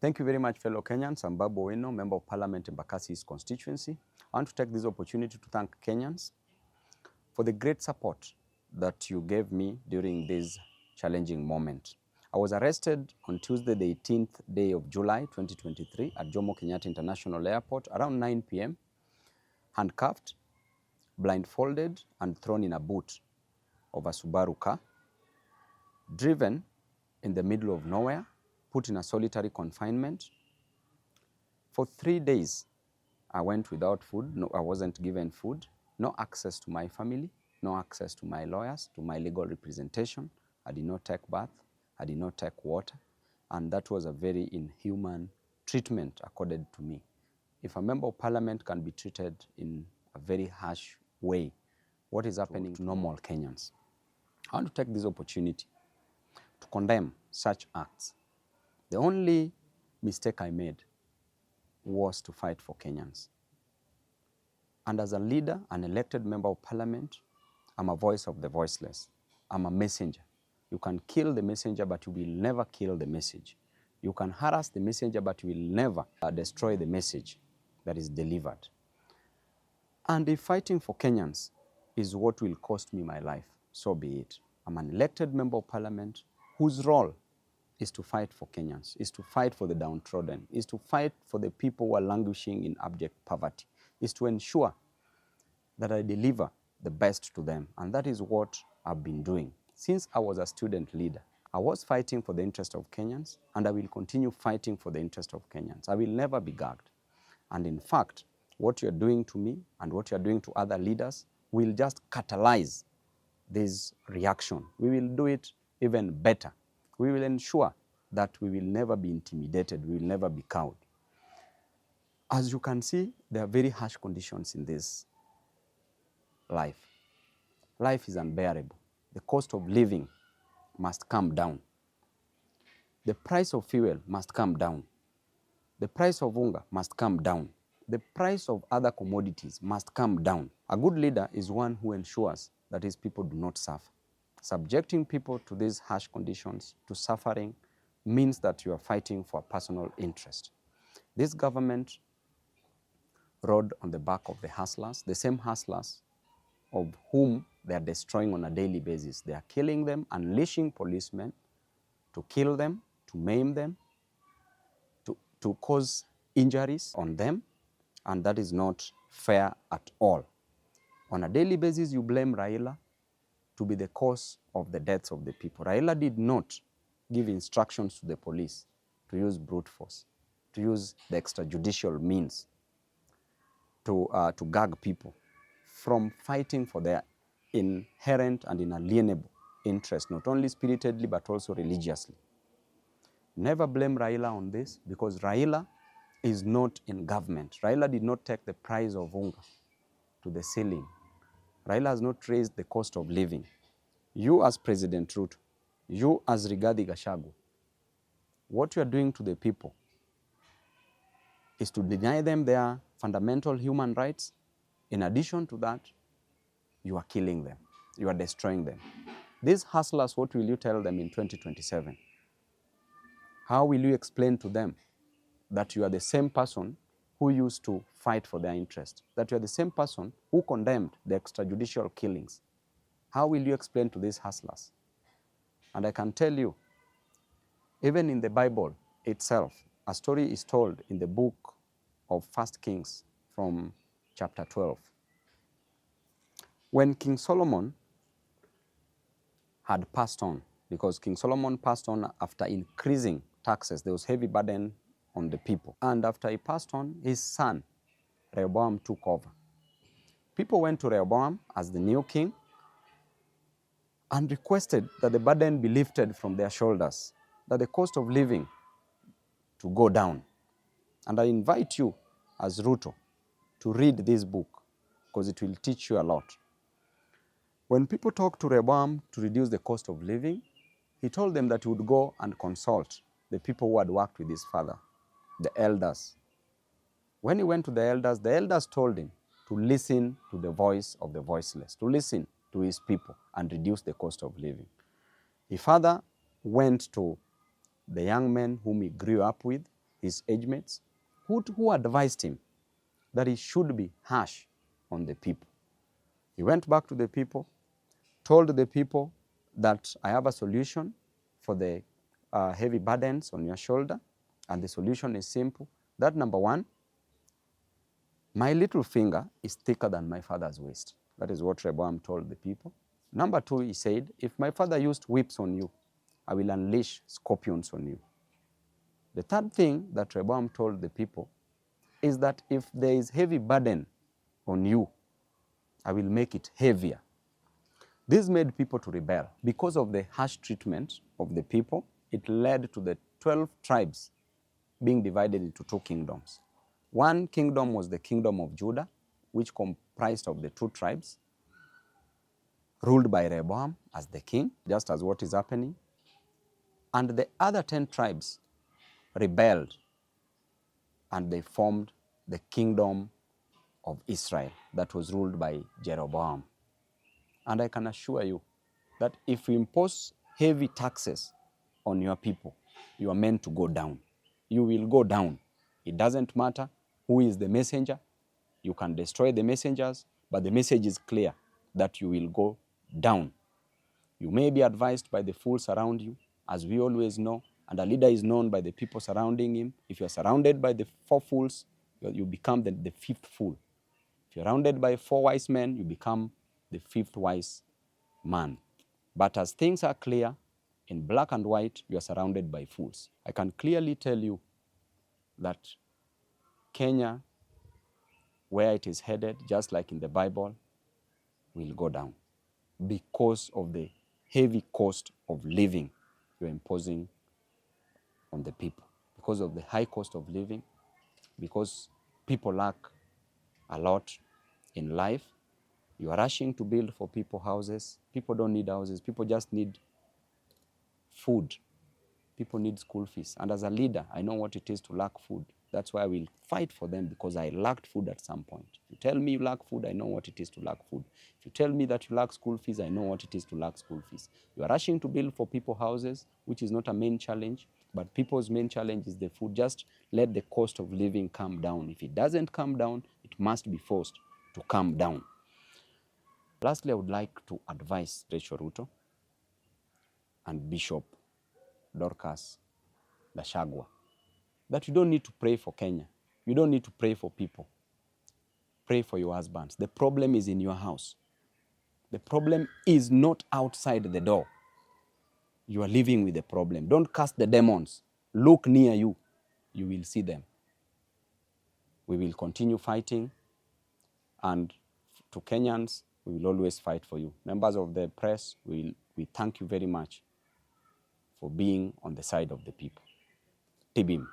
Thank you very much, fellow Kenyans. I'm Babu Owino, Member of Parliament in Embakasi's constituency. I want to take this opportunity to thank Kenyans for the great support that you gave me during this challenging moment. I was arrested on Tuesday, the 18th day of July, 2023 at Jomo Kenyatta International Airport around 9 p.m., handcuffed, blindfolded, and thrown in a boot of a Subaru car, driven in the middle of nowhere, put in a solitary confinement. For 3 days, I went without food. No, I wasn't given food, no access to my family, no access to my lawyers, to my legal representation. I did not take bath, I did not take water, and that was a very inhuman treatment accorded to me. If a member of parliament can be treated in a very harsh way, what is happening to normal Kenyans? I want to take this opportunity to condemn such acts. The only mistake I made was to fight for Kenyans. And as a leader, an elected member of parliament, I'm a voice of the voiceless. I'm a messenger. You can kill the messenger, but you will never kill the message. You can harass the messenger, but you will never destroy the message that is delivered. And if fighting for Kenyans is what will cost me my life, so be it. I'm an elected member of parliament whose role is to fight for Kenyans, is to fight for the downtrodden, is to fight for the people who are languishing in abject poverty, is to ensure that I deliver the best to them. And that is what I've been doing. Since I was a student leader, I was fighting for the interest of Kenyans, and I will continue fighting for the interest of Kenyans. I will never be gagged. And in fact, what you're doing to me and what you're doing to other leaders will just catalyze this reaction. We will do it even better. We will ensure that we will never be intimidated, we will never be cowed. As you can see, there are very harsh conditions in this life. Life is unbearable. The cost of living must come down. The price of fuel must come down. The price of hunger must come down. The price of other commodities must come down. A good leader is one who ensures that his people do not suffer. Subjecting people to these harsh conditions, to suffering, means that you are fighting for personal interest. This government rode on the back of the hustlers, the same hustlers of whom they are destroying on a daily basis. They are killing them, unleashing policemen to kill them, to maim them, to cause injuries on them, and that is not fair at all. On a daily basis, you blame Raila to be the cause of the deaths of the people. Raila did not give instructions to the police to use brute force, to use the extrajudicial means to gag people from fighting for their inherent and inalienable interest, not only spiritedly but also religiously. Never blame Raila on this, because Raila is not in government. Raila did not take the price of hunger to the ceiling. Raila has not raised the cost of living. You as President Ruto, you as Rigathi Gachagua, what you are doing to the people is to deny them their fundamental human rights. In addition to that, you are killing them. You are destroying them. These hustlers, what will you tell them in 2027? How will you explain to them that you are the same person who used to fight for their interest, that you are the same person who condemned the extrajudicial killings? How will you explain to these hustlers? And I can tell you, even in the Bible itself, a story is told in the book of 1 Kings from chapter 12. When King Solomon had passed on, because King Solomon passed on after increasing taxes, there was heavy burden on the people. And after he passed on, his son, Rehoboam, took over. People went to Rehoboam as the new king and requested that the burden be lifted from their shoulders, that the cost of living to go down. And I invite you as Ruto to read this book, because it will teach you a lot. When people talked to Rehoboam to reduce the cost of living, he told them that he would go and consult the people who had worked with his father, the elders. When he went to the elders told him to listen to the voice of the voiceless, to listen to his people and reduce the cost of living. His father went to the young men whom he grew up with his age mates, who advised him that he should be harsh on the people. He went back to the people, told the people that I have a solution for the heavy burdens on your shoulder, and the solution is simple. That number one, my little finger is thicker than my father's waist. That is what Rehoboam told the people. Number two, he said, if my father used whips on you, I will unleash scorpions on you. The third thing that Rehoboam told the people is that if there is heavy burden on you, I will make it heavier. This made people to rebel. Because of the harsh treatment of the people, it led to the 12 tribes being divided into two kingdoms. One kingdom was the kingdom of Judah, which comprised of the two tribes, ruled by Rehoboam as the king, just as what is happening. And the other 10 tribes rebelled, and they formed the kingdom of Israel that was ruled by Jeroboam. And I can assure you that if you impose heavy taxes on your people, you are meant to go down. You will go down. It doesn't matter who is the messenger. You can destroy the messengers, but the message is clear that you will go down. You may be advised by the fools around you, as we always know, and a leader is known by the people surrounding him. If you're surrounded by the 4 fools, you become the 5th fool. If you're surrounded by 4 wise men, you become the 5th wise man. But as things are clear, in black and white, you are surrounded by fools. I can clearly tell you that Kenya, where it is headed, just like in the Bible, will go down because of the heavy cost of living you're imposing on the people. Because of the high cost of living, because people lack a lot in life, you are rushing to build for people houses. People don't need houses. People just need food. People need school fees. And as a leader, I know what it is to lack food. That's why I will fight for them, because I lacked food at some point. If you tell me you lack food, I know what it is to lack food. If you tell me that you lack school fees, I know what it is to lack school fees. You are rushing to build for people houses, which is not a main challenge, but people's main challenge is the food. Just let the cost of living come down. If it doesn't come down, it must be forced to come down. Lastly, I would like to advise Rachel Ruto and Bishop Dorcas Gachagua that you don't need to pray for Kenya. You don't need to pray for people. Pray for your husbands. The problem is in your house. The problem is not outside the door. You are living with the problem. Don't cast the demons. Look near you. You will see them. We will continue fighting, and to Kenyans, we will always fight for you. Members of the press, we thank you very much for being on the side of the people. Tibim.